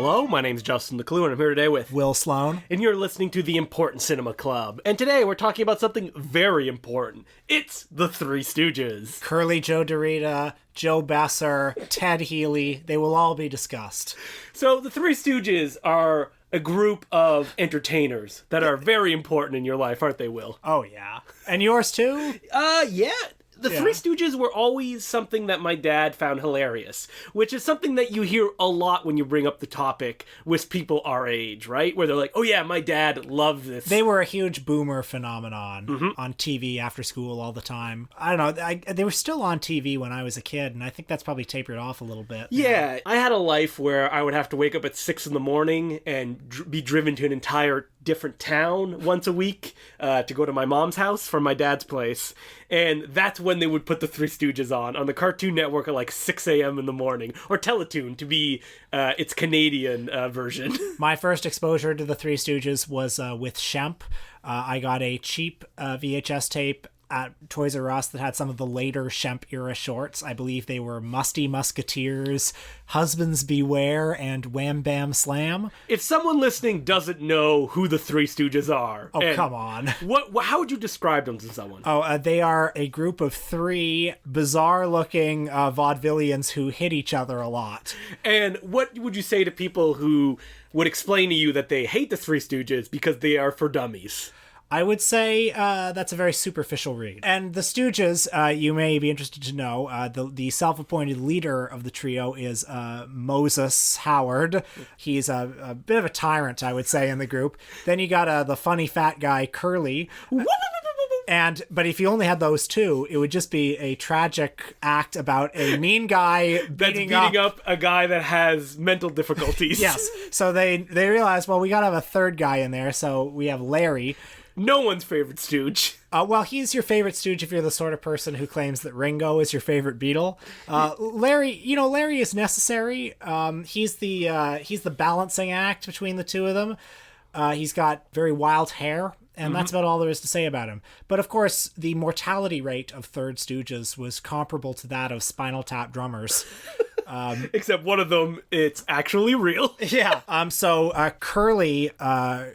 Hello, my name's Justin DeClue, and I'm here today with Will Sloan. And you're listening to The Important Cinema Club. And today we're talking about something very important. It's the Three Stooges. Curly Joe Dorita, Joe Besser, Ted Healy, they will all be discussed. So the Three Stooges are a group of entertainers that are very important in your life, aren't they, Will? Oh, yeah. And yours, too? Yeah. The Three Stooges were always something that my dad found hilarious, which is something that you hear a lot when you bring up the topic with people our age, right? Where they're like, oh yeah, my dad loved this. They were a huge boomer phenomenon on TV after school all the time. I don't know, they were still on TV when I was a kid, and I think that's probably tapered off a little bit. Yeah, I had a life where I would have to wake up at 6 a.m. and be driven to an entire different town once a week to go to my mom's house from my dad's place. And that's when they would put the Three Stooges on the Cartoon Network at like 6 a.m. in the morning, or Teletoon to be its Canadian version. My first exposure to the Three Stooges was with Shemp. I got a cheap VHS tape at Toys R Us that had some of the later Shemp Era shorts. I believe they were Musty Musketeers, Husbands Beware, and Wham Bam Slam. If someone listening doesn't know who the Three Stooges are... Oh, come on. How would you describe them to someone? They are a group of three bizarre-looking vaudevillians who hit each other a lot. And what would you say to people who would explain to you that they hate the Three Stooges because they are for dummies? I would say that's a very superficial read. And the Stooges, you may be interested to know, the self-appointed leader of the trio is Moses Howard. He's a bit of a tyrant, I would say, in the group. Then you got the funny fat guy, Curly. But if you only had those two, it would just be a tragic act about a mean guy beating up a guy that has mental difficulties. Yes. So they realized, well, we got to have a third guy in there, so we have Larry. No one's favorite Stooge. Well, he's your favorite Stooge if you're the sort of person who claims that Ringo is your favorite Beatle. Larry is necessary. He's the balancing act between the two of them. He's got very wild hair, and that's about all there is to say about him. But of course, the mortality rate of Third Stooges was comparable to that of Spinal Tap drummers. Except one of them, it's actually real. Yeah. So Curly,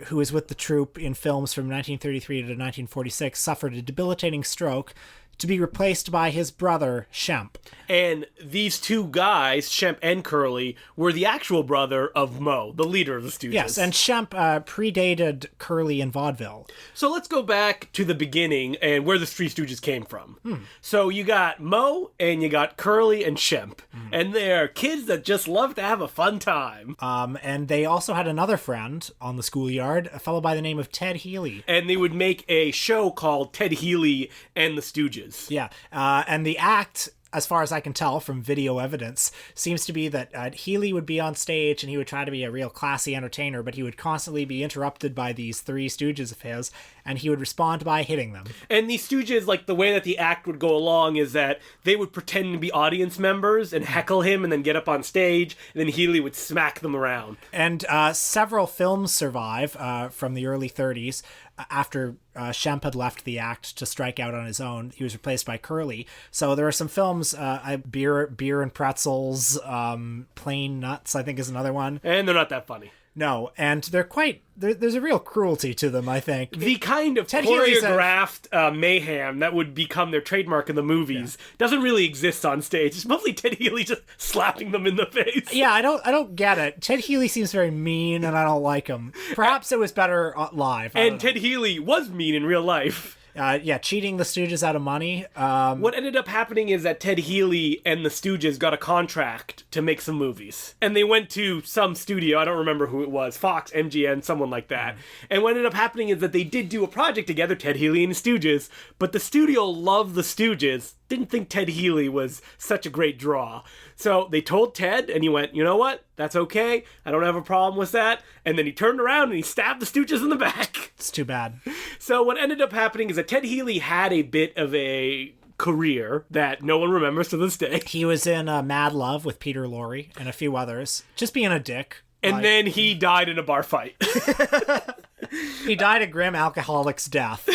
who was with the troupe in films from 1933 to 1946, suffered a debilitating stroke to be replaced by his brother, Shemp. And these two guys, Shemp and Curly, were the actual brother of Mo, the leader of the Stooges. Yes, and Shemp predated Curly in vaudeville. So let's go back to the beginning and where the Three Stooges came from. So you got Mo, and you got Curly and Shemp. And they're kids that just love to have a fun time. And they also had another friend on the schoolyard, a fellow by the name of Ted Healy. And they would make a show called Ted Healy and the Stooges. Yeah, and the act, as far as I can tell from video evidence, seems to be that Healy would be on stage and he would try to be a real classy entertainer, but he would constantly be interrupted by these Three Stooges of his, and he would respond by hitting them. And these Stooges, like, the way that the act would go along is that they would pretend to be audience members and heckle him and then get up on stage, and then Healy would smack them around. And several films survive from the early 30s. After Shemp had left the act to strike out on his own, he was replaced by Curly. So there are some films, Beer and Pretzels, Plain Nuts, I think is another one. And they're not that funny. No, and they're quite... There's a real cruelty to them, I think. The kind of choreographed mayhem that would become their trademark in the movies doesn't really exist on stage. It's mostly Ted Healy just slapping them in the face. Yeah, I don't get it. Ted Healy seems very mean, and I don't like him. Perhaps it was better live. And Ted Healy was mean in real life. Cheating the Stooges out of money. What ended up happening is that Ted Healy and the Stooges got a contract to make some movies. And they went to some studio, I don't remember who it was, Fox, MGM, someone like that. And what ended up happening is that they did do a project together, Ted Healy and the Stooges, but the studio loved the Stooges, didn't think Ted Healy was such a great draw. So they told Ted, and he went, you know what? That's okay. I don't have a problem with that. And then he turned around and he stabbed the Stooges in the back. It's too bad. So what ended up happening is that Ted Healy had a bit of a career that no one remembers to this day. He was in Mad Love with Peter Lorre and a few others. Just being a dick. And then he died in a bar fight. He died a grim alcoholic's death.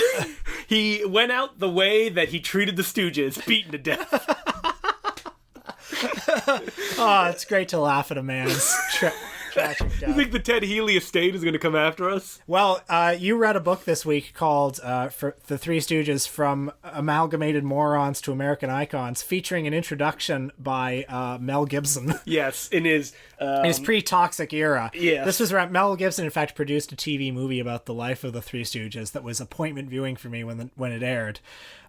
He went out the way that he treated the Stooges, beaten to death. Oh, it's great to laugh at a man's Tragic You death. think the Ted Healy estate is going to come after us? Well, you read a book this week called for The Three Stooges From Amalgamated Morons to American Icons, featuring an introduction by Mel Gibson. Yes, in his pre-Toxic era. Yes. This was around, Mel Gibson, in fact, produced a TV movie about the life of the Three Stooges that was appointment viewing for me when it aired.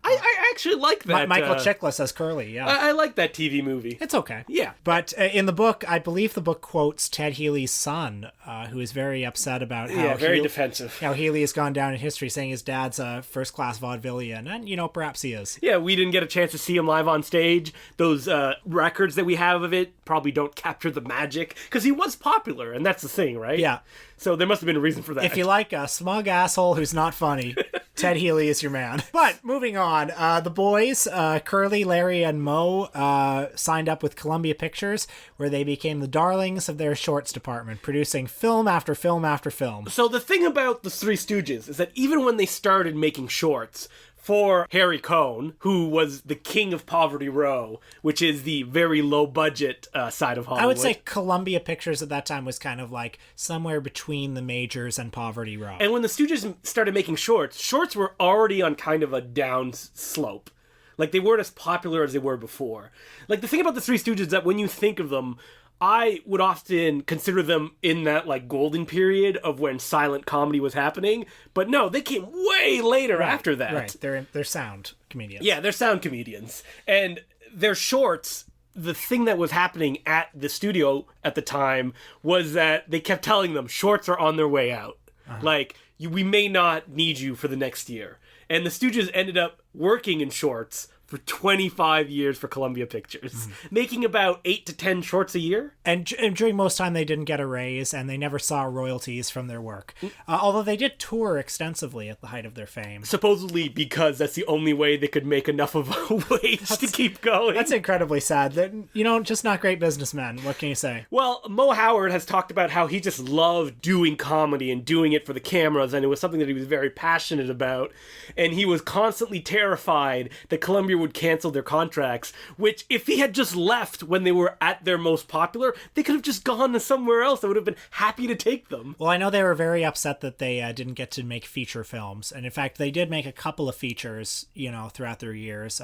I actually like that. Michael Chiklis as Curly, yeah. I like that TV movie. It's okay. Yeah. But in the book, I believe the book quotes Ted Healy's son, who is very upset about how very defensive. How Healy has gone down in history, saying his dad's a first-class vaudevillian. And, perhaps he is. Yeah, we didn't get a chance to see him live on stage. Those records that we have of it probably don't capture the magic, because he was popular, and that's the thing, right? Yeah. So there must have been a reason for that. If you like a smug asshole who's not funny, Ted Healy is your man. But moving on, the boys, Curly, Larry, and Moe, signed up with Columbia Pictures, where they became the darlings of their shorts department, producing film after film after film. So the thing about the Three Stooges is that even when they started making shorts, for Harry Cohn, who was the king of Poverty Row, which is the very low-budget side of Hollywood. I would say Columbia Pictures at that time was kind of like somewhere between the majors and Poverty Row. And when the Stooges started making shorts were already on kind of a down slope. Like, they weren't as popular as they were before. Like, the thing about the Three Stooges is that when you think of them, I would often consider them in that, like, golden period of when silent comedy was happening. But no, they came way later after that. Right, they're sound comedians. Yeah, they're sound comedians. And their shorts, the thing that was happening at the studio at the time was that they kept telling them, shorts are on their way out. Like, we may not need you for the next year. And the Stooges ended up working in shorts for 25 years for Columbia Pictures, making about 8 to 10 shorts a year. And during most time, they didn't get a raise, and they never saw royalties from their work. Although they did tour extensively at the height of their fame. Supposedly because that's the only way they could make enough of a wage to keep going. That's incredibly sad. They're, just not great businessmen. What can you say? Well, Mo Howard has talked about how he just loved doing comedy and doing it for the cameras, and it was something that he was very passionate about. And he was constantly terrified that Columbia would cancel their contracts, which if he had just left when they were at their most popular, they could have just gone to somewhere else that would have been happy to take them. Well, I know they were very upset that they didn't get to make feature films. And in fact, they did make a couple of features, throughout their years.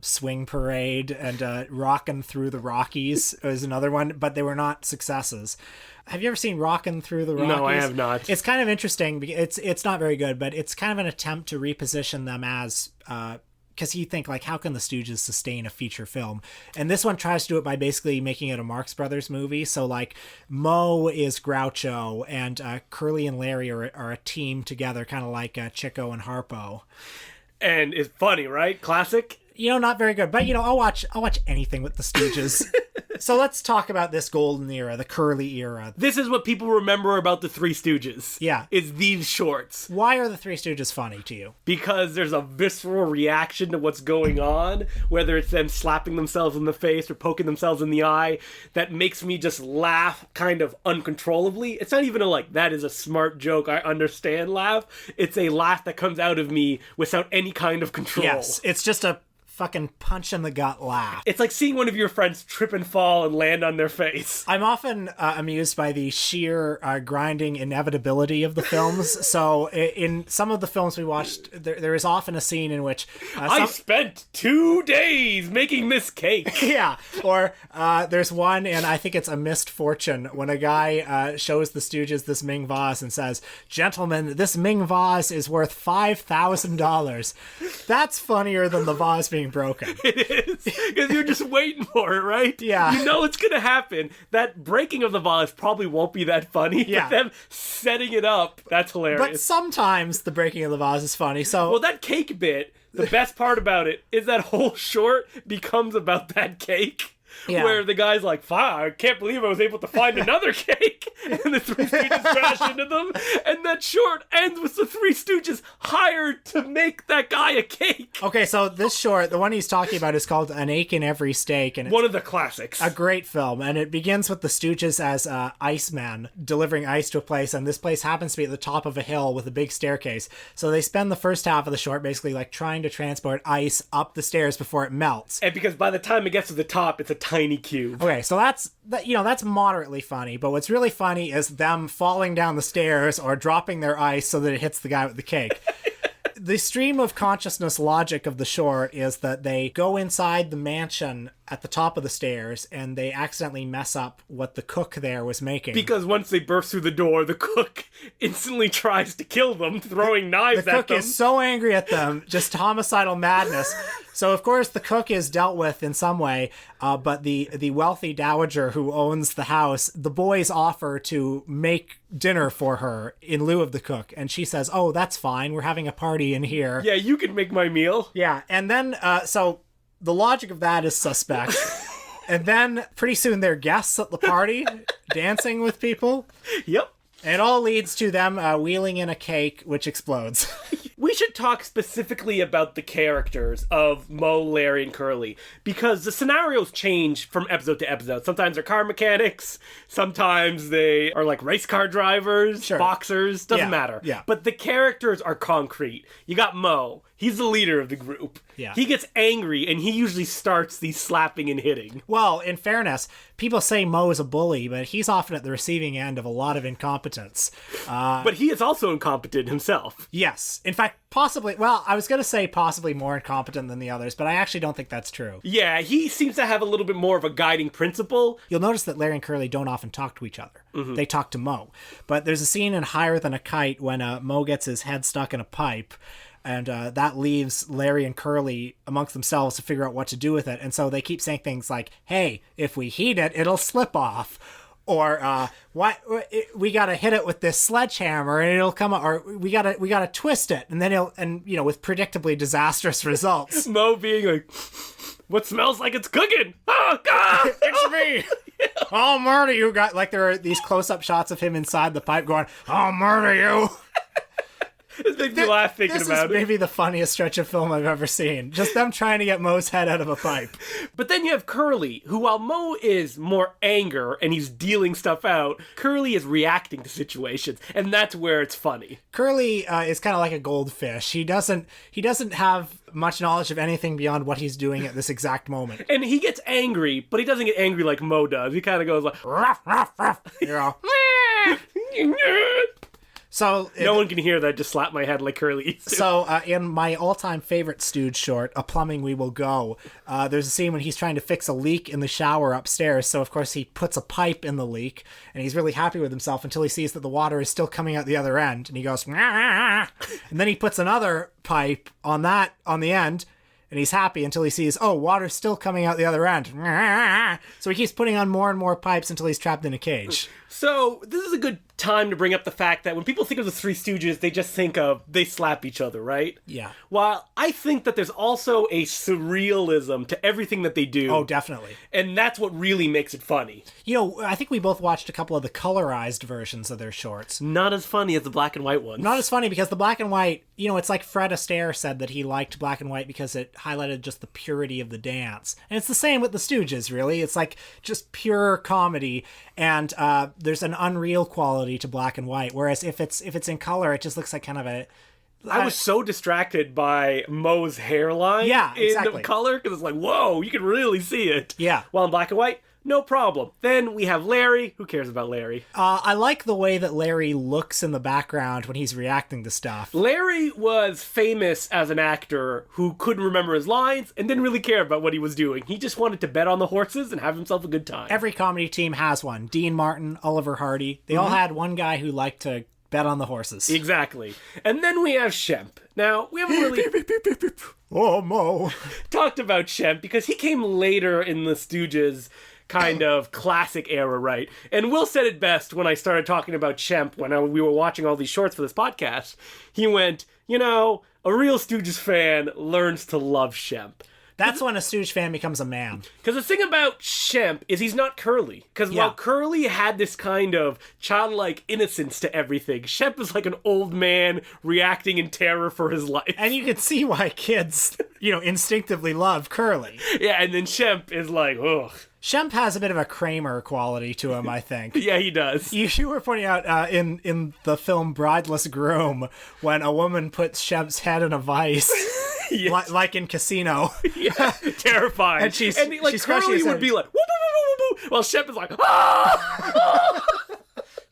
Swing Parade and Rockin' Through the Rockies is another one, but they were not successes. Have you ever seen Rockin' Through the Rockies? No, I have not. It's kind of interesting. It's not very good, but it's kind of an attempt to reposition them as... because you think, like, how can the Stooges sustain a feature film? And this one tries to do it by basically making it a Marx Brothers movie. So, like, Moe is Groucho, and Curly and Larry are a team together, kind of like Chico and Harpo. And it's funny, right? Classic? Not very good. But, I'll watch anything with the Stooges. So let's talk about this golden era, the Curly era. This is what people remember about the Three Stooges. Yeah. Is these shorts. Why are the Three Stooges funny to you? Because there's a visceral reaction to what's going on, whether it's them slapping themselves in the face or poking themselves in the eye, that makes me just laugh kind of uncontrollably. It's not even that is a smart joke, I understand laugh. It's a laugh that comes out of me without any kind of control. Yes, it's just a fucking punch in the gut laugh. It's like seeing one of your friends trip and fall and land on their face. I'm often amused by the sheer grinding inevitability of the films. So in some of the films we watched, there is often a scene in which... I spent 2 days making this cake. Yeah. Or there's one, and I think it's A Missed Fortune, when a guy shows the Stooges this Ming vase and says, "Gentlemen, this Ming vase is worth $5,000. That's funnier than the vase being broken." It is, because you're just waiting for it, right? Yeah. You know it's gonna happen. That breaking of the vase probably won't be that funny, yeah. But them setting it up, that's hilarious. But sometimes the breaking of the vase is funny, so... Well, that cake bit, the best part about it is that whole short becomes about that cake. Yeah. Where the guy's like, "Fine, I can't believe I was able to find another cake," and the Three Stooges crash into them, and that short ends with the Three Stooges hired to make that guy a cake. Okay, so this short, the one he's talking about, is called An Ache in Every Steak, and it's one of the classics. A great film, and it begins with the Stooges as icemen delivering ice to a place, and this place happens to be at the top of a hill with a big staircase. So they spend the first half of the short basically like trying to transport ice up the stairs before it melts. And because by the time it gets to the top, it's a tiny cube. Okay, so that's moderately funny, but what's really funny is them falling down the stairs or dropping their ice so that it hits the guy with the cake. The stream of consciousness logic of the short is that they go inside the mansion at the top of the stairs and they accidentally mess up what the cook there was making. Because once they burst through the door, the cook instantly tries to kill them, throwing knives at them. The cook is so angry at them, just homicidal madness. So, of course, the cook is dealt with in some way, but the wealthy dowager who owns the house, the boys offer to make dinner for her in lieu of the cook. And she says, oh, that's fine. We're having a party in here. Yeah, you can make my meal. Yeah, and then, so the logic of that is suspect. And then pretty soon they're guests at the party, dancing with people. Yep. And it all leads to them wheeling in a cake, which explodes. We should talk specifically about the characters of Mo, Larry, and Curly, because the scenarios change from episode to episode. Sometimes they're car mechanics, sometimes they are like race car drivers, Sure. boxers, doesn't matter. Yeah. But the characters are concrete. You got Mo. He's the leader of the group. Yeah. He gets angry, and he usually starts the slapping and hitting. Well, in fairness, people say Mo is a bully, but he's often at the receiving end of a lot of incompetence. But he is also incompetent himself. Yes. In fact, possibly, well, I was going to say possibly more incompetent than the others, but I actually don't think that's true. Yeah, he seems to have a little bit more of a guiding principle. You'll notice that Larry and Curly don't often talk to each other. Mm-hmm. They talk to Mo. But there's a scene in Higher Than a Kite when Mo gets his head stuck in a pipe, and that leaves Larry and Curly amongst themselves to figure out what to do with it. And so they keep saying things like, hey, if we heat it, it'll slip off. Or we gotta hit it with this sledgehammer and it'll come out, or we gotta twist it and then with predictably disastrous results. Mo being like, what smells like it's cooking? Oh God, It's me. Yeah. I'll murder you. Like there are these close-up shots of him inside the pipe going, I'll murder you. It makes me laugh thinking about it. This is maybe the funniest stretch of film I've ever seen. Just them trying to get Mo's head out of a pipe. But then you have Curly, who while Mo is more anger and he's dealing stuff out, Curly is reacting to situations, and that's where it's funny. Curly is kind of like a goldfish. He doesn't have much knowledge of anything beyond what he's doing at this exact moment. And he gets angry, but he doesn't get angry like Mo does. He kind of goes like, ruff, ruff, ruff. You know. So no one can hear that. Just slap my head like Curly used to. So in my all-time favorite Stooge short, A Plumbing We Will Go, there's a scene when he's trying to fix a leak in the shower upstairs. So of course he puts a pipe in the leak, and he's really happy with himself until he sees that the water is still coming out the other end, and he goes, and then he puts another pipe on the end. And he's happy until he sees, water's still coming out the other end. So he keeps putting on more and more pipes until he's trapped in a cage. So this is a good time to bring up the fact that when people think of the Three Stooges, they just think of they slap each other, right? Yeah. While I think that there's also a surrealism to everything that they do. Oh, definitely. And that's what really makes it funny. You know, I think we both watched a couple of the colorized versions of their shorts. Not as funny as the black and white ones. Not as funny because the black and white, it's like Fred Astaire said that he liked black and white because it highlighted just the purity of the dance. And it's the same with the Stooges, really. It's like just pure comedy, and there's an unreal quality to black and white. Whereas if it's in color, it just looks like kind of a... I was so distracted by Mo's hairline in the color, because it's like, whoa, you can really see it. Yeah. While in black and white, no problem. Then we have Larry. Who cares about Larry? I like the way that Larry looks in the background when he's reacting to stuff. Larry was famous as an actor who couldn't remember his lines and didn't really care about what he was doing. He just wanted to bet on the horses and have himself a good time. Every comedy team has one. Dean Martin, Oliver Hardy. They all had one guy who liked to bet on the horses. Exactly. And then we have Shemp. Now, we haven't really Mo talked about Shemp because he came later in the Stooges kind of classic era, right? And Will said it best when I started talking about Shemp when we were watching all these shorts for this podcast. He went, a real Stooges fan learns to love Shemp. That's when a Stooge fan becomes a man. Because the thing about Shemp is he's not Curly. Because while Curly had this kind of childlike innocence to everything, Shemp is like an old man reacting in terror for his life. And you can see why kids, instinctively love Curly. Yeah, and then Shemp is like, ugh. Shemp has a bit of a Kramer quality to him, I think. Yeah, he does. You were pointing out in the film Brideless Groom when a woman puts Shemp's head in a vice. Yes. like in Casino. Yeah, terrifying. And she's like she's scratching Curly his would head. be like, woo, woo, woo, woo, woo, while Shemp is like, ah!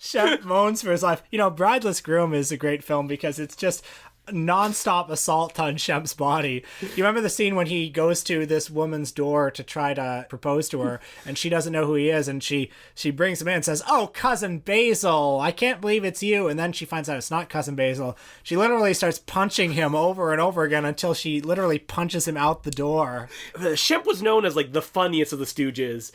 Shemp moans for his life. Brideless Groom is a great film because it's just nonstop assault on Shemp's body. You remember the scene when he goes to this woman's door to try to propose to her, and she doesn't know who he is, and she brings him in and says, "Oh, Cousin Basil, I can't believe it's you." And then she finds out it's not Cousin Basil. She literally starts punching him over and over again until she literally punches him out the door. Shemp was known as like the funniest of the Stooges.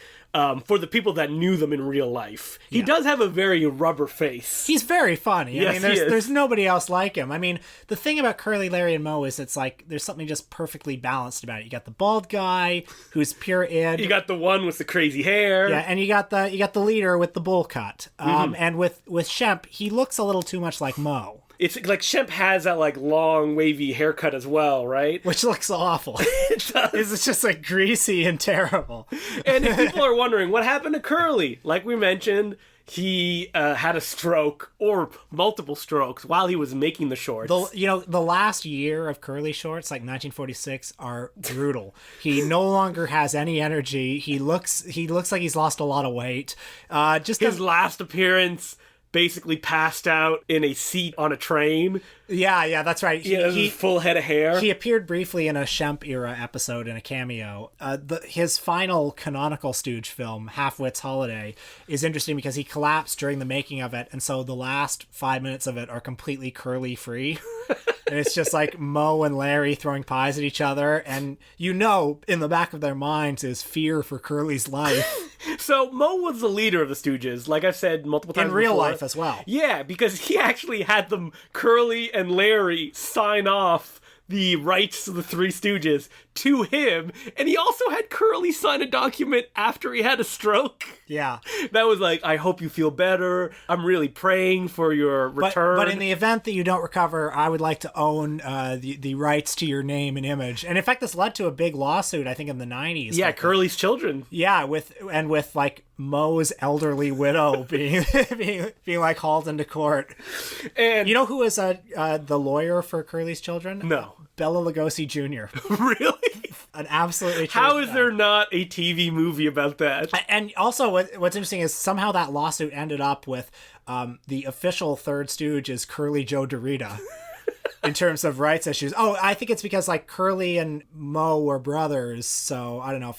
For the people that knew them in real life. He does have a very rubber face. He's very funny. Yes, There's nobody else like him. I mean, the thing about Curly, Larry, and Moe is it's like there's something just perfectly balanced about it. You got the bald guy who's pure id. You got the one with the crazy hair. Yeah, and you got the leader with the bowl cut. And with Shemp, he looks a little too much like Moe. It's like Shemp has that like long wavy haircut as well, right? Which looks awful. It does. It's just like greasy and terrible. And if people are wondering what happened to Curly, like we mentioned, he had a stroke or multiple strokes while he was making the shorts. The last year of Curly shorts, like 1946, are brutal. He no longer has any energy. He looks like he's lost a lot of weight. Just his last appearance, basically passed out in a seat on a train. Yeah, that's right. He full head of hair. He appeared briefly in a Shemp Era episode in a cameo. His final canonical Stooge film, Half-Wit's Holiday, is interesting because he collapsed during the making of it, and so the last 5 minutes of it are completely Curly free. And it's just like Moe and Larry throwing pies at each other, and in the back of their minds is fear for Curly's life. So Moe was the leader of the Stooges, like I've said multiple times in real before. life as well. Yeah, because he actually had them, Curly and Larry, sign off the rights to the Three Stooges to him, and he also had Curly sign a document after he had a stroke. Yeah. That was like, I hope you feel better. I'm really praying for your return. But in the event that you don't recover, I would like to own the rights to your name and image. And in fact, this led to a big lawsuit, I think, in the 90s. Yeah, Curly's children. Yeah, with like Moe's elderly widow being like hauled into court. And you know who was the lawyer for Curly's children? No. Bela Lugosi Jr. Really? An absolutely true How is fact. there not a TV movie about that? And also, what's interesting is somehow that lawsuit ended up with the official Third Stooge is Curly Joe Dorita in terms of rights issues. Oh, I think it's because like Curly and Moe were brothers, so I don't know.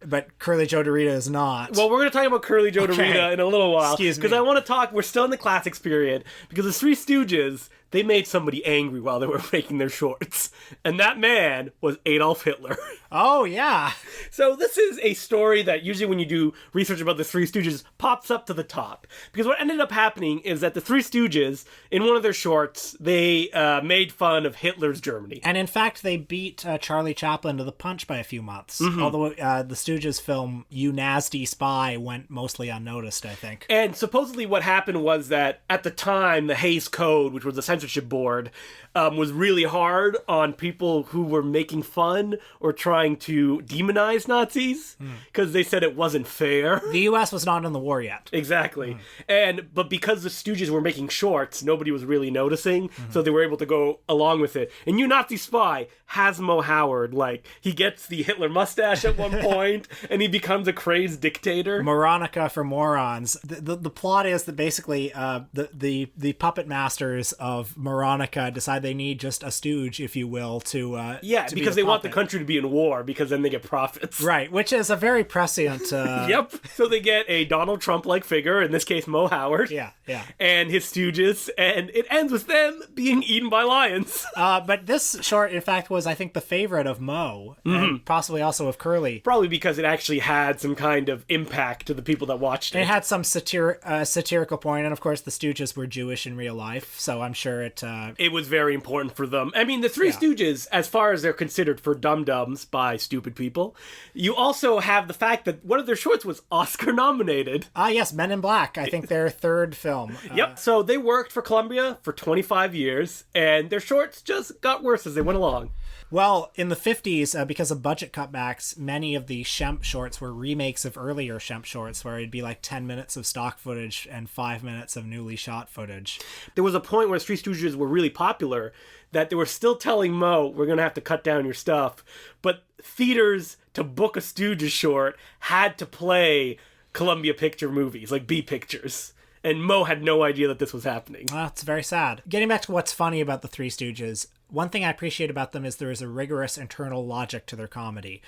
But Curly Joe Dorita is not. Well, we're going to talk about Curly Joe Dorita in a little while. Excuse me. Because I want to talk, we're still in the classics period, because the Three Stooges, they made somebody angry while they were making their shorts. And that man was Adolf Hitler. Oh, yeah. So this is a story that usually when you do research about the Three Stooges pops up to the top. Because what ended up happening is that the Three Stooges, in one of their shorts, they made fun of Hitler's Germany. And in fact, they beat Charlie Chaplin to the punch by a few months. Although the Stooges film, You Nazty Spy, went mostly unnoticed, I think. And supposedly what happened was that at the time, the Hays Code, which was the censorship board, was really hard on people who were making fun or trying to demonize Nazis because they said it wasn't fair. The U.S. was not in the war yet. Exactly. But because the Stooges were making shorts, nobody was really noticing, so they were able to go along with it. And You Nazi Spy has Mo Howard, like, he gets the Hitler mustache at one point, and he becomes a crazed dictator. Moronica for morons. The plot is that basically the puppet masters of Moronica decide they need just a stooge, if you will, to because they want the country to be in war, because then they get profits. Right, which is a very prescient... Yep. So they get a Donald Trump-like figure, in this case Mo Howard. Yeah. And his stooges, and it ends with them being eaten by lions. But this short, in fact, was, I think, the favorite of Moe, and possibly also of Curly. Probably because it actually had some kind of impact to the people that watched it. And it had some satirical point, and of course the Stooges were Jewish in real life, so I'm sure it was very important for them. I mean, the Three Stooges, as far as they're considered for dum-dums by stupid people, you also have the fact that one of their shorts was Oscar nominated. Yes, Men in Black, I think their third film. Yep, so they worked for Columbia for 25 years, and their shorts just got worse as they went along. Well, in the 50s, because of budget cutbacks, many of the Shemp shorts were remakes of earlier Shemp shorts, where it'd be like 10 minutes of stock footage and 5 minutes of newly shot footage. There was a point where Three Stooges were really popular that they were still telling Mo, we're going to have to cut down your stuff. But theaters, to book a Stooges short, had to play Columbia Picture movies, like B Pictures. And Mo had no idea that this was happening. Well, it's very sad. Getting back to what's funny about the Three Stooges, one thing I appreciate about them is there is a rigorous internal logic to their comedy.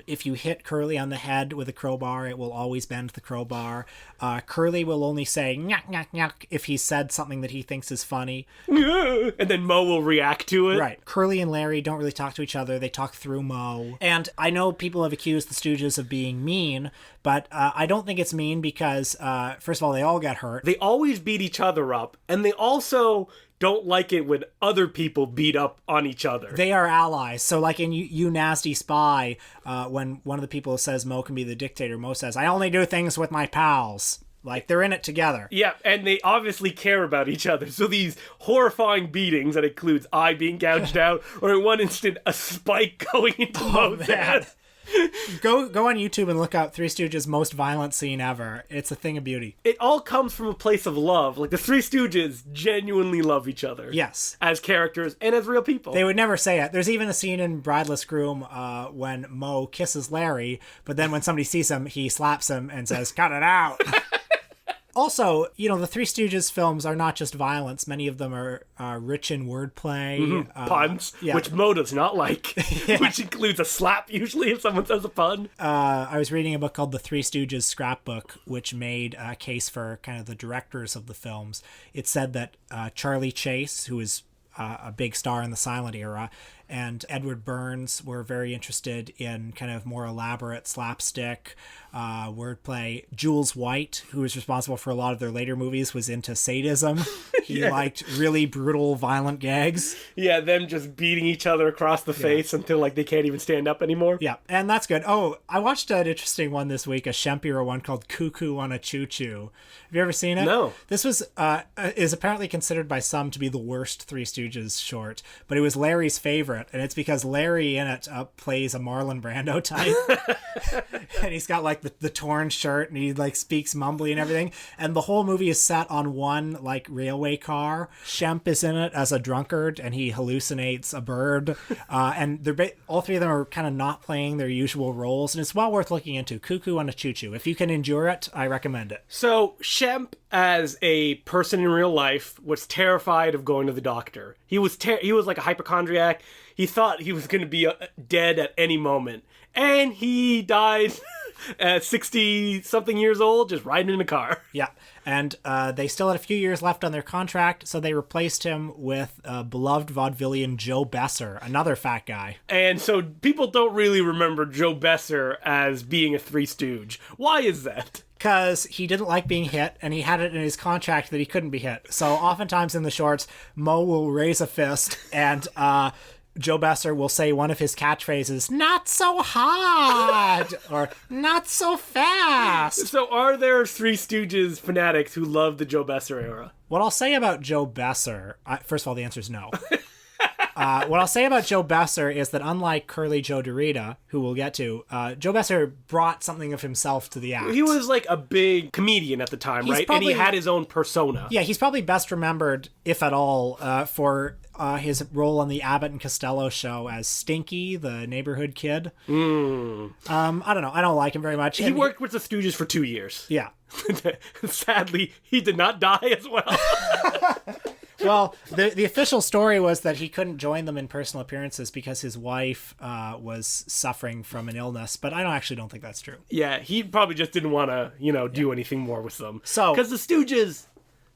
If you hit Curly on the head with a crowbar, it will always bend the crowbar. Curly will only say "nyuk nyuk nyuk" if he said something that he thinks is funny. And then Mo will react to it. Right. Curly and Larry don't really talk to each other. They talk through Mo. And I know people have accused the Stooges of being mean, but I don't think it's mean because, first of all, they all get hurt. They always beat each other up, and they also don't like it when other people beat up on each other. They are allies. So like in You Nazty Spy, when one of the people says Mo can be the dictator, Mo says, I only do things with my pals. Like, they're in it together. Yeah, and they obviously care about each other. So these horrifying beatings that includes eye being gouged out, or in one instant, a spike going into Mo's head. Go on YouTube and look up Three Stooges' most violent scene ever. It's a thing of beauty. It all comes from a place of love. Like, the Three Stooges genuinely love each other. Yes. As characters and as real people. They would never say it. There's even a scene in Brideless Groom when Mo kisses Larry, but then when somebody sees him, he slaps him and says, cut it out. Also, you know, the Three Stooges films are not just violence. Many of them are rich in wordplay. Puns, which Mo does not like, which includes a slap usually if someone says a pun. I was reading a book called The Three Stooges Scrapbook, which made a case for kind of the directors of the films. It said that Charlie Chase, who is a big star in the silent era, and Edward Burns were very interested in kind of more elaborate slapstick wordplay. Jules White, who was responsible for a lot of their later movies, was into sadism. He liked really brutal, violent gags. Yeah, them just beating each other across the face until like they can't even stand up anymore. Yeah, and that's good. Oh, I watched an interesting one this week, a Shemp Era one called Cuckoo on a Choo Choo. Have you ever seen it? No. This was is apparently considered by some to be the worst Three Stooges short, but it was Larry's favorite, and it's because Larry in it plays a Marlon Brando type. And he's got like the torn shirt, and he like speaks mumbly and everything, and the whole movie is set on one like railway car. Shemp is in it as a drunkard, and he hallucinates a bird, and they're all three of them are kind of not playing their usual roles, and it's well worth looking into. Cuckoo on a Choo Choo. If you can endure it, I recommend it. So Shemp, as a person in real life, was terrified of going to the doctor. He was like a hypochondriac. He thought he was going to be dead at any moment, and he died at 60-something years old, just riding in a car. Yeah, and they still had a few years left on their contract, so they replaced him with beloved vaudevillian Joe Besser, another fat guy. And so people don't really remember Joe Besser as being a Three Stooge. Why is that? Because he didn't like being hit, and he had it in his contract that he couldn't be hit. So oftentimes in the shorts, Mo will raise a fist, and Joe Besser will say one of his catchphrases, not so hard, or not so fast. So are there Three Stooges fanatics who love the Joe Besser era? What I'll say about Joe Besser, first of all, the answer is no. What I'll say about Joe Besser is that unlike Curly Joe Dorita, who we'll get to, Joe Besser brought something of himself to the act. He was like a big comedian at the time, right? And he had his own persona. Yeah, he's probably best remembered, if at all, for his role on the Abbott and Costello show as Stinky, the neighborhood kid. I don't know. I don't like him very much. He worked with the Stooges for 2 years. Yeah. Sadly, he did not die as well. Well, the official story was that he couldn't join them in personal appearances because his wife was suffering from an illness, but I actually don't think that's true. Yeah, he probably just didn't want to, do anything more with them. So, because the Stooges,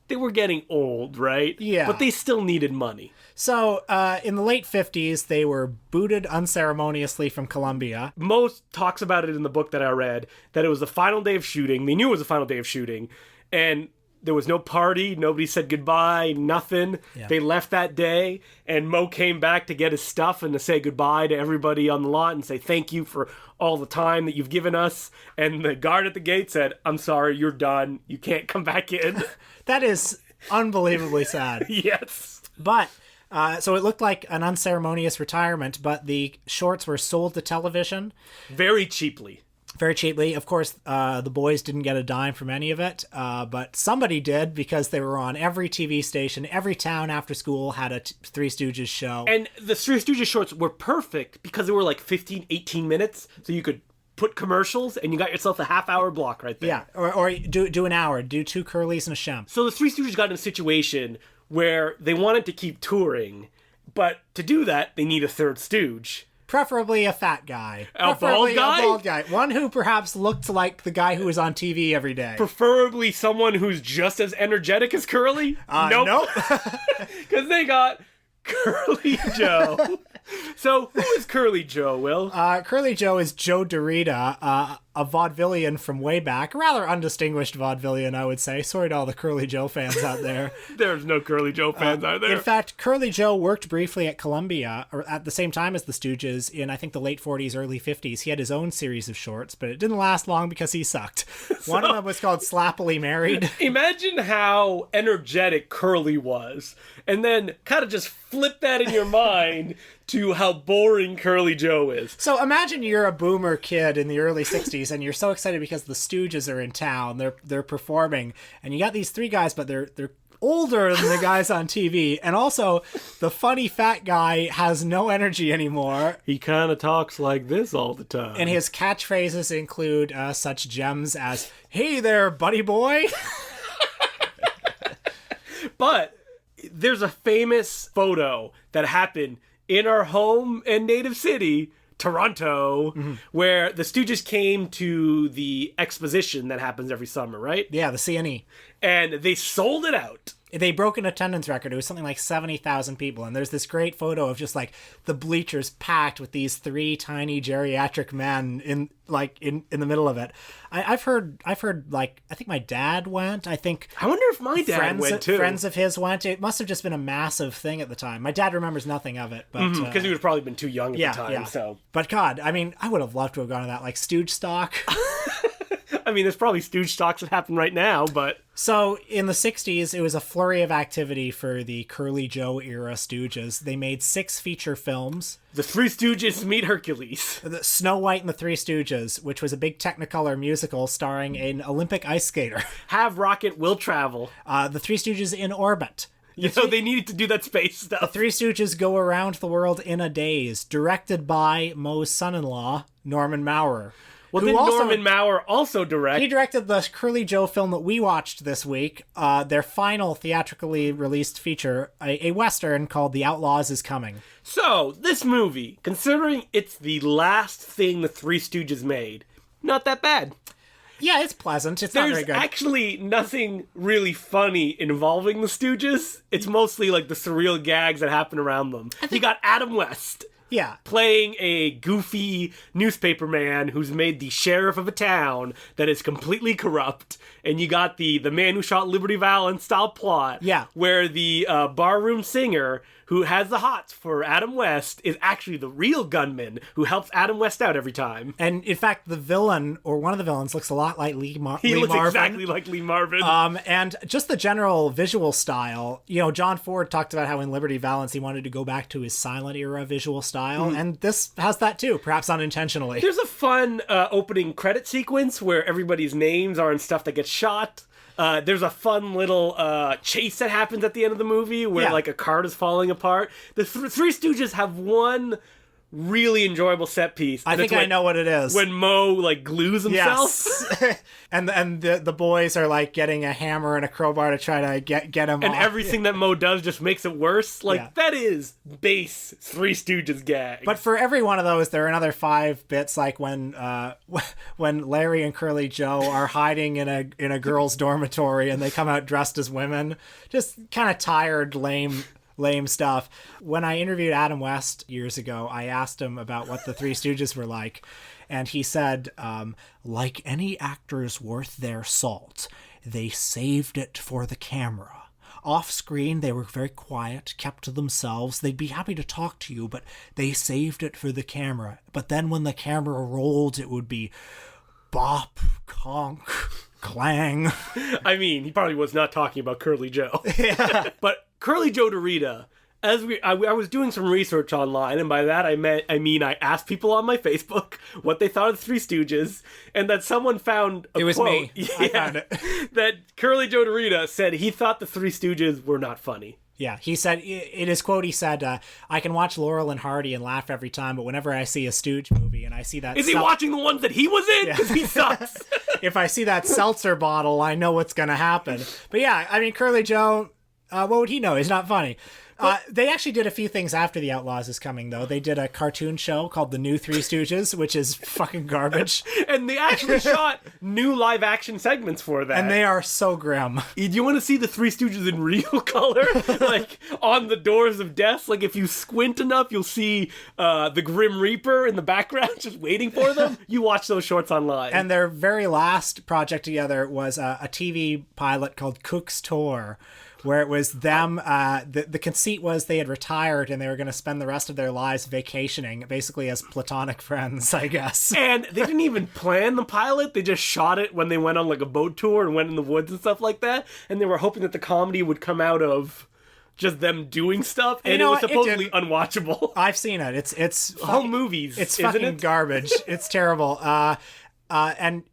they were getting old, right? Yeah. But they still needed money. So, in the late 50s, they were booted unceremoniously from Columbia. Most talks about it in the book that I read, that it was the final day of shooting. They knew it was the final day of shooting, and there was no party. Nobody said goodbye, nothing. Yeah. They left that day, and Mo came back to get his stuff and to say goodbye to everybody on the lot and say thank you for all the time that you've given us. And the guard at the gate said, I'm sorry, you're done. You can't come back in. That is unbelievably sad. Yes. But So it looked like an unceremonious retirement, but the shorts were sold to television. Very cheaply. Very cheaply. Of course, the boys didn't get a dime from any of it, but somebody did because they were on every TV station. Every town after school had a Three Stooges show. And the Three Stooges shorts were perfect because they were like 15, 18 minutes, so you could put commercials and you got yourself a half-hour block right there. Yeah, or do an hour. Do 2 Curlies and a Shemp. So the Three Stooges got in a situation where they wanted to keep touring, but to do that, they need a third stooge. Preferably a fat guy. A bald guy? A bald guy. One who perhaps looked like the guy who was on TV every day. Preferably someone who's just as energetic as Curly? Nope. Because they got Curly Joe. So, who is Curly Joe, Will? Curly Joe is Joe Dorita, a vaudevillian from way back. A rather undistinguished vaudevillian, I would say. Sorry to all the Curly Joe fans out there. There's no Curly Joe fans out there. In fact, Curly Joe worked briefly at Columbia, or at the same time as the Stooges, in I think the late 40s, early 50s. He had his own series of shorts, but it didn't last long because he sucked. One of them was called Slappily Married. Imagine how energetic Curly was, and then kind of just flip that in your mind to how boring Curly Joe is. So imagine you're a boomer kid in the early 60s and you're so excited because the Stooges are in town. They're performing and you got these 3 guys, but they're older than the guys on TV. And also the funny fat guy has no energy anymore. He kind of talks like this all the time. And his catchphrases include such gems as, "Hey there, buddy boy." But there's a famous photo that happened in our home and native city, Toronto, where the Stooges came to the exposition that happens every summer, right? Yeah, the CNE. And they sold it out. They broke an attendance record. It was something like 70,000 people. And there's this great photo of just like the bleachers packed with these 3 tiny geriatric men in the middle of it. I've heard like, I think my dad went. I wonder if my dad went too. Friends of his went. It must have just been a massive thing at the time. My dad remembers nothing of it, but because he would have probably been too young at the time. Yeah. So, but God, I mean, I would have loved to have gone to that, like Stooge stock. I mean, there's probably Stooge stocks that happen right now, but... So, in the 60s, it was a flurry of activity for the Curly Joe era Stooges. They made 6 feature films. The Three Stooges meet Hercules. The Snow White and the Three Stooges, which was a big Technicolor musical starring an Olympic ice skater. Have Rocket Will Travel. The Three Stooges in Orbit. They needed to do that space stuff. The Three Stooges go around the world in a daze, directed by Moe's son-in-law, Norman Maurer. Well, did Norman Maurer also direct? He directed the Curly Joe film that we watched this week, their final theatrically released feature, a Western called The Outlaws is Coming. So, this movie, considering it's the last thing the Three Stooges made, not that bad. Yeah, it's pleasant. It's not very good. There's actually nothing really funny involving the Stooges. It's mostly like the surreal gags that happen around them. You got Adam West. Yeah. Playing a goofy newspaper man who's made the sheriff of a town that is completely corrupt. And you got the man who shot Liberty Valance style plot. Yeah. Where the barroom singer who has the hots for Adam West is actually the real gunman who helps Adam West out every time. And in fact, the villain, or one of the villains, looks a lot like Lee Marvin. He looks exactly like Lee Marvin. And just the general visual style. You know, John Ford talked about how in Liberty Valance he wanted to go back to his silent era visual style. And this has that too, perhaps unintentionally. There's a fun opening credit sequence where everybody's names are in stuff that gets shot. There's a fun little chase that happens at the end of the movie where like a cart is falling apart. The Three Stooges have one really enjoyable set piece. I think I know what it is. When Moe like glues himself. Yes. and the boys are like getting a hammer and a crowbar to try to get him and off. Everything that Moe does just makes it worse. Like that is base Three Stooges gag. But for every one of those, there are another 5 bits, like when Larry and Curly Joe are hiding in a girl's dormitory and they come out dressed as women. Just kind of tired, lame stuff. When I interviewed Adam West years ago, I asked him about what the Three Stooges were like, and he said, like any actors worth their salt, they saved it for the camera. Off screen, they were very quiet, kept to themselves. They'd be happy to talk to you, but they saved it for the camera. But then when the camera rolled, it would be bop, conk, clang. I mean, he probably was not talking about Curly Joe. Yeah. But Curly Joe Dorita, I was doing some research online, and by that I mean I asked people on my Facebook what they thought of the Three Stooges, and that someone found a It was quote, me. I found it. that Curly Joe DeRita said he thought the Three Stooges were not funny. Yeah, he said, in his quote, he said, I can watch Laurel and Hardy and laugh every time, but whenever I see a Stooge movie and I see that... Is he watching the ones that he was in? Because he sucks. If I see that seltzer bottle, I know what's going to happen. But yeah, I mean, Curly Joe, what would he know? He's not funny. They actually did a few things after The Outlaws is coming, though. They did a cartoon show called The New Three Stooges, which is fucking garbage. And they actually shot new live-action segments for that. And they are so grim. Do you want to see the Three Stooges in real color? Like, on the doors of death? Like, if you squint enough, you'll see the Grim Reaper in the background just waiting for them. You watch those shorts online. And their very last project together was a TV pilot called Cook's Tour, where it was them, the conceit was they had retired and they were going to spend the rest of their lives vacationing, basically as platonic friends, I guess. And they didn't even plan the pilot. They just shot it when they went on like a boat tour and went in the woods and stuff like that. And they were hoping that the comedy would come out of just them doing stuff. And it was supposedly unwatchable. I've seen it. It's home movies. It's fucking garbage. It's terrible. And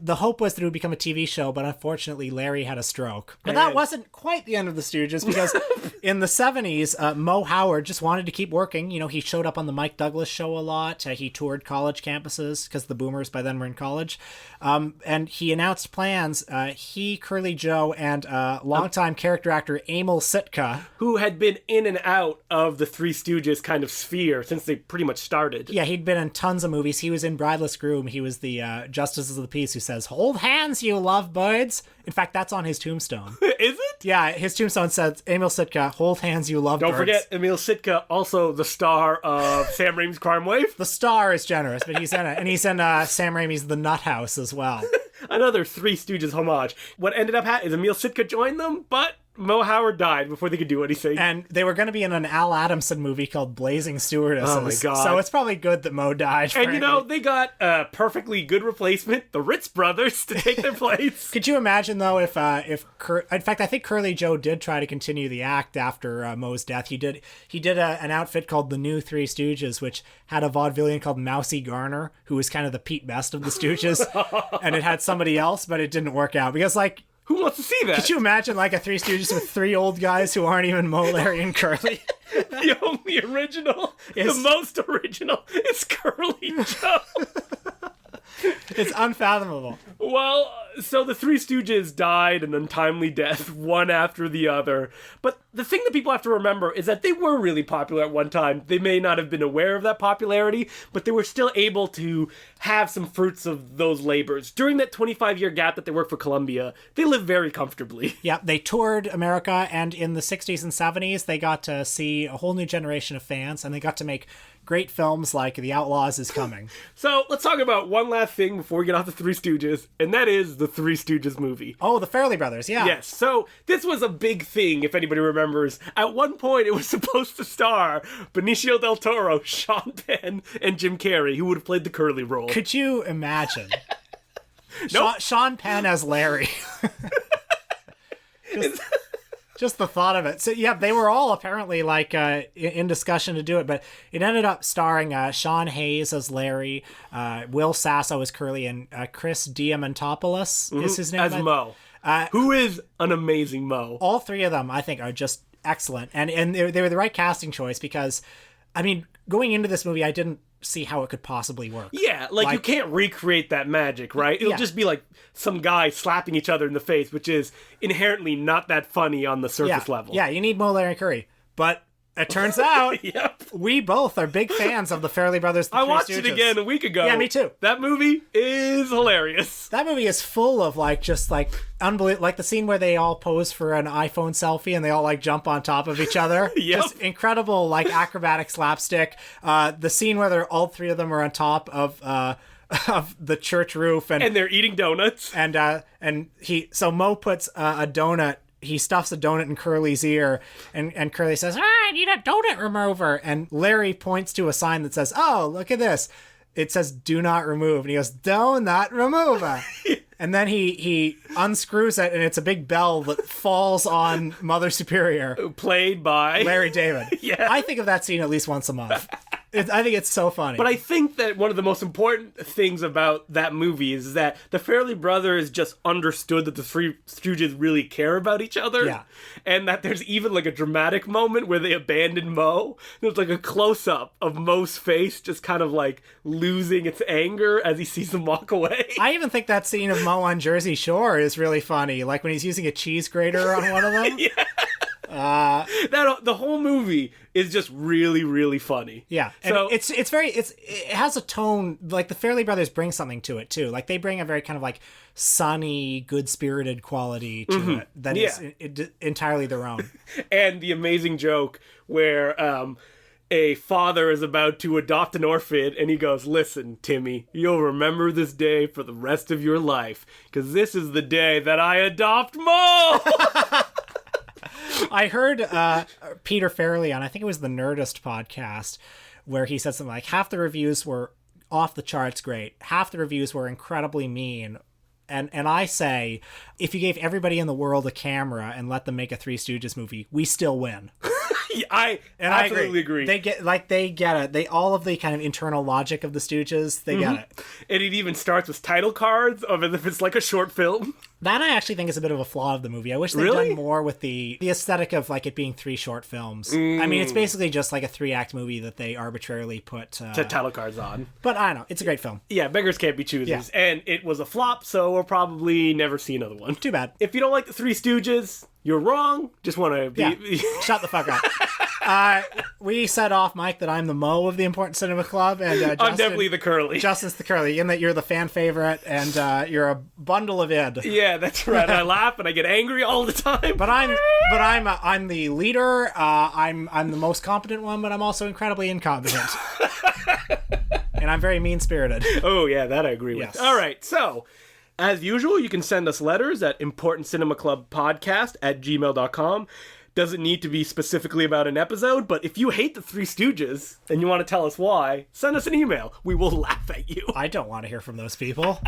the hope was that it would become a TV show, but unfortunately Larry had a stroke. But that wasn't quite the end of the Stooges, because in the 70s, Mo Howard just wanted to keep working. You know, he showed up on the Mike Douglas show a lot. He toured college campuses because the boomers by then were in college. And he announced plans. He, Curly Joe, and longtime character actor Emil Sitka, who had been in and out of the Three Stooges kind of sphere since they pretty much started. Yeah, he'd been in tons of movies. He was in Brideless Groom. He was the Justices of the Peace who says, "Hold hands, you lovebirds." In fact, that's on his tombstone. Is it? Yeah, his tombstone says, "Emil Sitka, hold hands, you lovebirds." Don't forget, Emil Sitka, also the star of Sam Raimi's Crime Wave. The star is generous, but he's in it. And he's in Sam Raimi's The Nut House as well. Another Three Stooges homage. What ended up happening is Emil Sitka joined them, but Mo Howard died before they could do anything. And they were going to be in an Al Adamson movie called Blazing Stewardesses. Oh my God. So it's probably good that Mo died. And you know, they got a perfectly good replacement, the Ritz brothers, to take their place. Could you imagine, though, if in fact, I think Curly Joe did try to continue the act after Mo's death. He did an outfit called the New Three Stooges, which had a vaudevillian called Mousy Garner, who was kind of the Pete Best of the Stooges. And it had somebody else, but it didn't work out. Because, like, who wants to see that? Could you imagine, like, a Three Stooges with three old guys who aren't even Mo, Larry, and Curly? The only original, the most original, is Curly Joe. It's unfathomable. Well, so the Three Stooges died an untimely death, one after the other. But the thing that people have to remember is that they were really popular at one time. They may not have been aware of that popularity, but they were still able to have some fruits of those labors. During that 25-year gap that they worked for Columbia, they lived very comfortably. Yeah, they toured America, and in the 60s and 70s, they got to see a whole new generation of fans, and they got to make great films like The Outlaws is Coming. So let's talk about one last thing before we get off the Three Stooges, and that is the Three Stooges movie. Oh, the Farrelly Brothers, yeah. Yes, so this was a big thing, if anybody remembers. At one point, it was supposed to star Benicio del Toro, Sean Penn, and Jim Carrey, who would have played the Curly role. Could you imagine? Nope. Sean Penn as Larry. Just the thought of it. So, yeah, they were all apparently, like, in discussion to do it, but it ended up starring Sean Hayes as Larry, Will Sasso as Curly, and Chris Diamantopoulos is his name. As Mo. Who is an amazing Mo. All three of them, I think, are just excellent. And they were the right casting choice because, I mean, going into this movie, I didn't see how it could possibly work. Yeah, like you can't recreate that magic, right? It'll just be like some guy slapping each other in the face, which is inherently not that funny on the surface level. Yeah, you need Mo, Larry, and Curly. But it turns out we both are big fans of the Farrelly Brothers. I watched it again a week ago. Yeah, me too. That movie is hilarious. That movie is full of unbelievable, like the scene where they all pose for an iPhone selfie and they all like jump on top of each other. Just incredible, like acrobatic slapstick. The scene where all three of them are on top of the church roof and they're eating donuts. So Mo puts a donut. He stuffs a donut in Curly's ear, and Curly says, I need a donut remover. And Larry points to a sign that says, oh, look at this. It says, do not remove. And he goes, donut remover. And then he unscrews it, and it's a big bell that falls on Mother Superior. Played by Larry David. Yeah. I think of that scene at least once a month. I think it's so funny. But I think that one of the most important things about that movie is that the Farrelly brothers just understood that the Three Stooges really care about each other. Yeah. And that there's even like a dramatic moment where they abandon Mo. There's like a close-up of Mo's face just kind of like losing its anger as he sees them walk away. I even think that scene of Mo on Jersey Shore is really funny. Like when he's using a cheese grater on one of them. Yeah. The whole movie is just really, really funny. Yeah, and so it has a tone, like the Farrelly brothers bring something to it too. Like they bring a very kind of like sunny, good-spirited quality to it that is entirely their own. And the amazing joke where a father is about to adopt an orphan, and he goes, "Listen, Timmy, you'll remember this day for the rest of your life, because this is the day that I adopt Mo." I heard Peter Farrelly on, I think it was the Nerdist podcast, where he said something like, half the reviews were off the charts great, half the reviews were incredibly mean. And I say, if you gave everybody in the world a camera and let them make a Three Stooges movie, we still win. I absolutely agree. They get it. They all of the kind of internal logic of the Stooges, they get it. And it even starts with title cards of as if it's like a short film. That I actually think is a bit of a flaw of the movie. I wish they'd done more with the aesthetic of like it being 3 short films. I mean, it's basically just like a 3-act movie that they arbitrarily put title cards on. But I don't know, it's a great film. Yeah, beggars can't be choosers. Yeah. And it was a flop, so we'll probably never see another one. Too bad. If you don't like the Three Stooges, you're wrong. Just want to be... Yeah. Shut the fuck up. We said off mic that I'm the Mo of the Important Cinema Club, and Justin, I'm definitely the Curly. Justin's the Curly, in that you're the fan favorite, and you're a bundle of id. Yeah, that's right. I laugh and I get angry all the time. But I'm the leader. I'm the most competent one, but I'm also incredibly incompetent. And I'm very mean-spirited. Oh yeah, that I agree with. Yes. All right, so as usual, you can send us letters at importantcinemaclubpodcast@gmail.com. Doesn't need to be specifically about an episode, but if you hate the Three Stooges and you want to tell us why, send us an email. We will laugh at you. I don't want to hear from those people.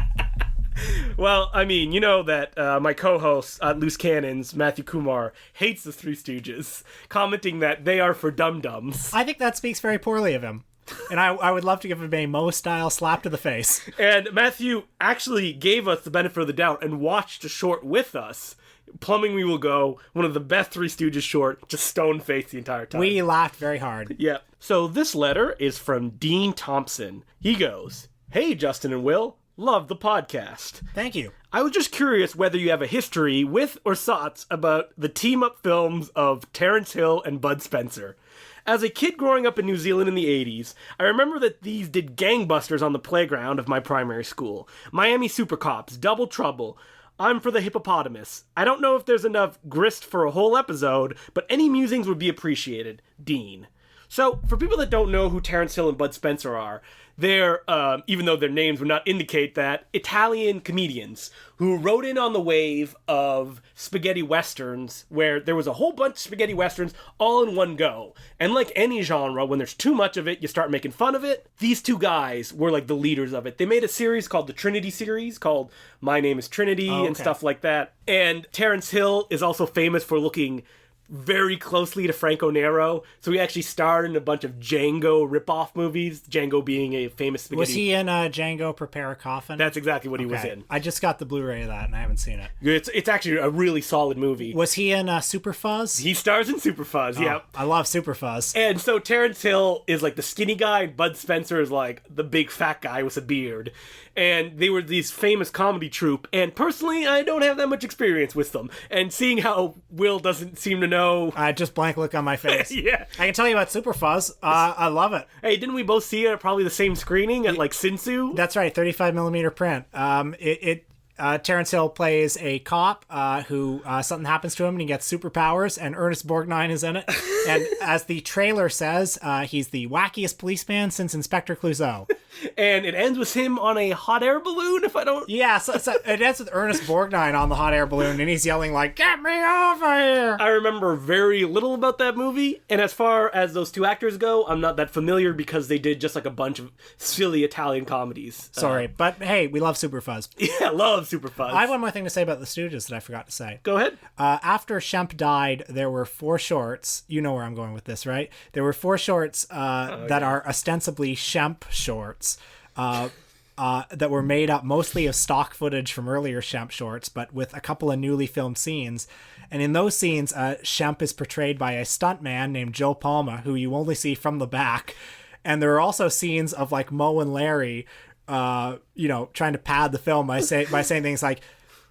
Well, I mean, you know that my co-host at Loose Cannons, Matthew Kumar, hates the Three Stooges, commenting that they are for dum-dums. I think that speaks very poorly of him. And I would love to give him a Mo-style slap to the face. And Matthew actually gave us the benefit of the doubt and watched a short with us. Plumbing We Will Go, one of the best Three Stooges short, just stone-faced the entire time. We laughed very hard. Yeah. So this letter is from Dean Thompson. He goes, "Hey, Justin and Will. Love the podcast. Thank you. I was just curious whether you have a history with or thoughts about the team-up films of Terence Hill and Bud Spencer. As a kid growing up in New Zealand in the 80s, I remember that these did gangbusters on the playground of my primary school. Miami Super Cops, Double Trouble, I'm for the Hippopotamus. I don't know if there's enough grist for a whole episode, but any musings would be appreciated. Dean." So, for people that don't know who Terence Hill and Bud Spencer are, they're, even though their names would not indicate that, Italian comedians who rode in on the wave of spaghetti westerns, where there was a whole bunch of spaghetti westerns all in one go. And like any genre, when there's too much of it, you start making fun of it. These two guys were like the leaders of it. They made a series called the Trinity series, called My Name is Trinity, and stuff like that. And Terence Hill is also famous for looking very closely to Franco Nero, so he actually starred in a bunch of Django ripoff movies, Django being a famous spaghetti. Was he in Django Prepare a Coffin? That's exactly what he was in. I just got the Blu-ray of that, and I haven't seen it. It's actually a really solid movie. Was he in Super Fuzz? He stars in Super Fuzz, yeah. I love Super Fuzz. And so Terence Hill is like the skinny guy, and Bud Spencer is like the big fat guy with a beard. And they were these famous comedy troupe, and personally, I don't have that much experience with them. And seeing how Will doesn't seem to know... just blank look on my face. Yeah. I can tell you about Super Fuzz. I love it. Hey, didn't we both see it at probably the same screening at like Sinsu? That's right, 35mm print. Terence Hill plays a cop who something happens to him and he gets superpowers, and Ernest Borgnine is in it. And as the trailer says, he's the wackiest policeman since Inspector Clouseau. And it ends with him on a hot air balloon, if I don't... Yeah, so it ends with Ernest Borgnine on the hot air balloon, and he's yelling like, "Get me over here!" I remember very little about that movie, and as far as those two actors go, I'm not that familiar because they did just like a bunch of silly Italian comedies. Sorry, but hey, we love Superfuzz. Yeah, love Superfuzz. I have one more thing to say about the Stooges that I forgot to say. Go ahead. After Shemp died, there were 4 shorts. You know where I'm going with this, right? There were 4 shorts that are ostensibly Shemp shorts. That were made up mostly of stock footage from earlier Shemp shorts, but with a couple of newly filmed scenes. And in those scenes, Shemp is portrayed by a stuntman named Joe Palma, who you only see from the back. And there are also scenes of like Moe and Larry, trying to pad the film by saying things like,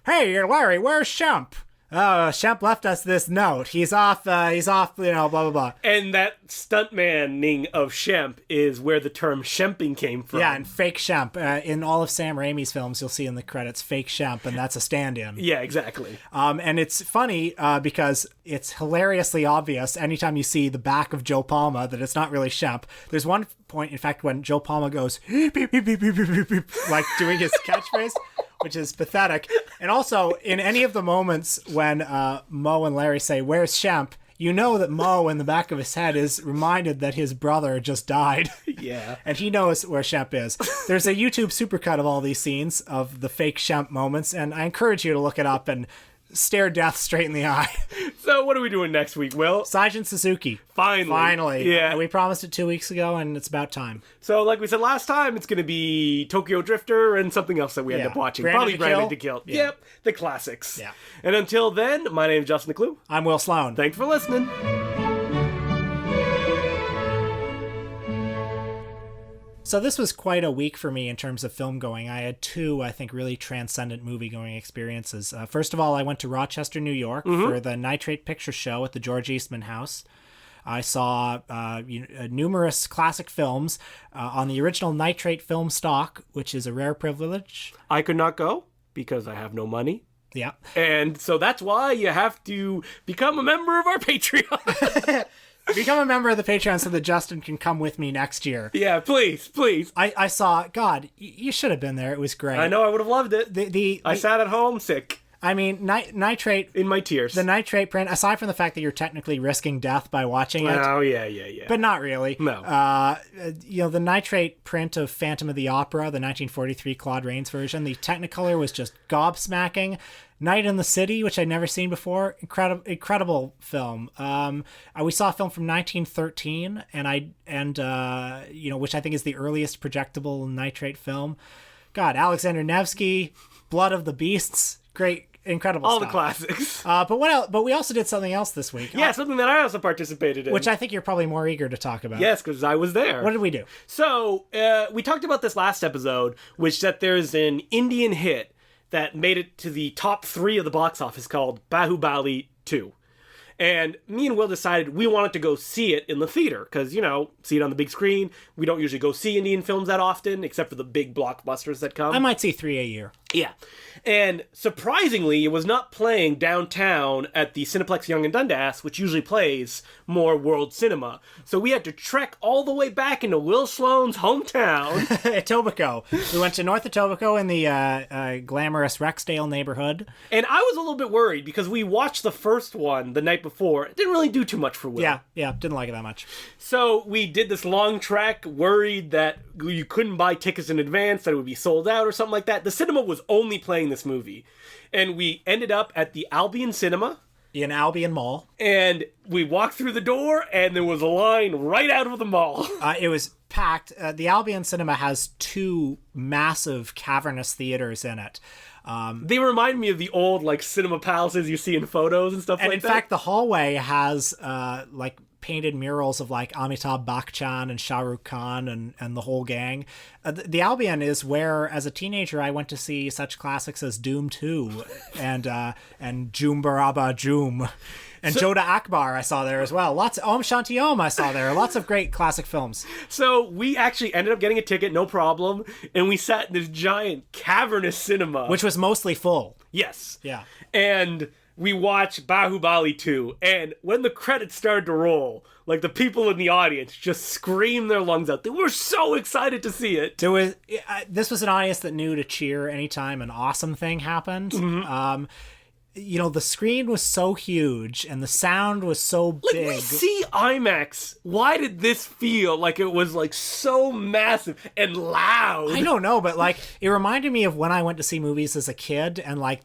"Hey, Larry, where's Shemp? Oh, Shemp left us this note. He's off, blah, blah, blah." And that stuntmaning of Shemp is where the term shemping came from. Yeah, and fake Shemp. In all of Sam Raimi's films, you'll see in the credits fake Shemp, and that's a stand-in. Yeah, exactly. And it's funny because it's hilariously obvious anytime you see the back of Joe Palma that it's not really Shemp. There's one point, in fact, when Joe Palma goes, beep, beep, beep, beep, beep, beep, beep, like doing his catchphrase, which is pathetic. And also, in any of the moments when Moe and Larry say, "Where's Shemp?" you know that Moe in the back of his head is reminded that his brother just died. Yeah. And he knows where Shemp is. There's a YouTube supercut of all these scenes of the fake Shemp moments, and I encourage you to look it up and stare death straight in the eye. So what are we doing next week, Will? Saijin Suzuki. Finally. Yeah. We promised it 2 weeks ago, and it's about time. So like we said last time, it's going to be Tokyo Drifter and something else that we end up watching. Probably Branded to Kill. Yeah. Yep, the classics. Yeah. And until then, my name's Justin McClue. I'm Will Sloan. Thanks for listening. So this was quite a week for me in terms of film going. I had 2, I think, really transcendent movie-going experiences. First of all, I went to Rochester, New York for the Nitrate Picture Show at the George Eastman House. I saw numerous classic films on the original Nitrate film stock, which is a rare privilege. I could not go because I have no money. Yeah. And so that's why you have to become a member of our Patreon. Become a member of the Patreon so that Justin can come with me next year. Yeah, please. I saw, God, you should have been there. It was great. I know, I would have loved it. I sat at home sick. I mean, Nitrate... In my tears. The Nitrate print, aside from the fact that you're technically risking death by watching it... Oh, yeah. But not really. No. The Nitrate print of Phantom of the Opera, the 1943 Claude Rains version, the Technicolor was just gobsmacking. Night in the City, which I'd never seen before, incredible film. We saw a film from 1913, which I think is the earliest projectable Nitrate film. God, Alexander Nevsky, Blood of the Beasts, great, incredible all stuff. The classics. But what else? But we also did something else this week. Yeah, something that I also participated in, which I think you're probably more eager to talk about. Yes, because I was there. What did we do? So we talked about this last episode, which that there's an Indian hit that made it to the top 3 of the box office called Bahubali 2. And me and Will decided we wanted to go see it in the theater because, see it on the big screen. We don't usually go see Indian films that often, except for the big blockbusters that come. I might see 3 a year. Yeah. And surprisingly, it was not playing downtown at the Cineplex Yonge and Dundas, which usually plays more world cinema. So we had to trek all the way back into Will Sloan's hometown. Etobicoke. We went to North Etobicoke in the glamorous Rexdale neighborhood. And I was a little bit worried because we watched the first one the night before. It didn't really do too much for Will. Yeah, didn't like it that much. So we did this long trek, worried that you couldn't buy tickets in advance, that it would be sold out or something like that. The cinema was only playing this movie. And we ended up at the Albion Cinema. In Albion Mall. And we walked through the door, and there was a line right out of the mall. It was packed. The Albion Cinema has 2 massive cavernous theaters in it. They remind me of the old cinema palaces you see in photos and stuff like that. And in fact, the hallway has painted murals of Amitabh Bachchan and Shah Rukh Khan and the whole gang. The Albion is where, as a teenager, I went to see such classics as Doom 2 and Joom Baraba Joom. And Joda Akbar I saw there as well. Lots of Om Shanti Om I saw there. Lots of great classic films. So we actually ended up getting a ticket, no problem, and we sat in this giant cavernous cinema. Which was mostly full. Yes. Yeah. And we watch Bahubali 2, and when the credits started to roll, like, the people in the audience just screamed their lungs out. They were so excited to see it. This was an audience that knew to cheer anytime an awesome thing happened. The screen was so huge and the sound was so big. We see IMAX. Why did this feel like it was, like, so massive and loud? I don't know, but, like, it reminded me of when I went to see movies as a kid, and, like,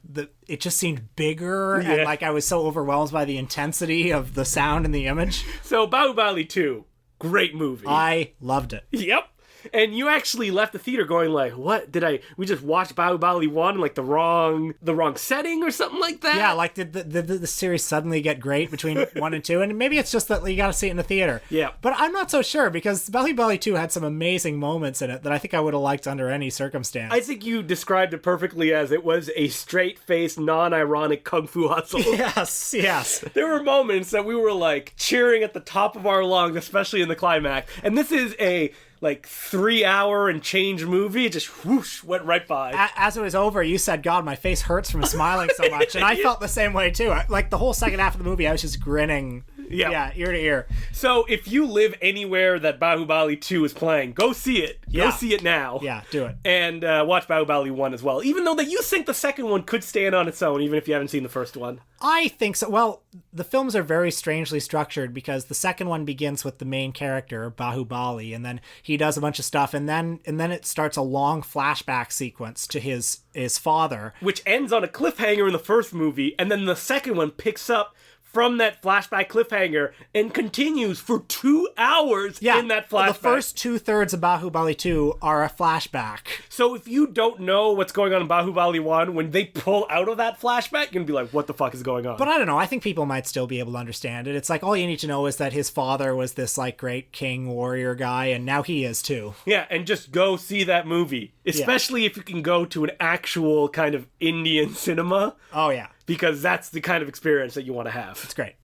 it just seemed bigger, and, like, I was so overwhelmed by the intensity of the sound and the image. So, Bahubali 2, great movie. I loved it. Yep. And you actually left the theater going like, what? We just watched Bahubali 1 in, like, the wrong setting or something like that? Yeah, like, did the series suddenly get great between 1 and 2? And maybe it's just that you gotta see it in the theater. Yeah. But I'm not so sure, because Bahubali 2 had some amazing moments in it that I think I would have liked under any circumstance. I think you described it perfectly as it was a straight-faced, non-ironic kung fu hustle. Yes. There were moments that we were, like, cheering at the top of our lungs, especially in the climax. And this is a, like, 3-hour and change movie. It just whoosh went right by. As it was over, you said, God, my face hurts from smiling so much. And I felt the same way too. Like, the whole second half of the movie, I was just grinning. Yeah, ear to ear. So if you live anywhere that Bahubali 2 is playing, go see it. Go see it now. Yeah, do it. And watch Bahubali 1 as well. Even though that you think the second one could stand on its own, even if you haven't seen the first one. I think so. Well, the films are very strangely structured, because the second one begins with the main character, Bahubali, and then he does a bunch of stuff, and then it starts a long flashback sequence to his father. Which ends on a cliffhanger in the first movie, and then the second one picks up from that flashback cliffhanger and continues for 2 hours in that flashback. The first 2/3 of Bahubali 2 are a flashback. So if you don't know what's going on in Bahubali 1, when they pull out of that flashback, you're going to be like, what the fuck is going on? But I don't know. I think people might still be able to understand it. It's like, all you need to know is that his father was this, like, great king warrior guy, and now he is too. Yeah, and just go see that movie. Especially if you can go to an actual kind of Indian cinema. Oh, yeah. Because that's the kind of experience that you want to have. It's great.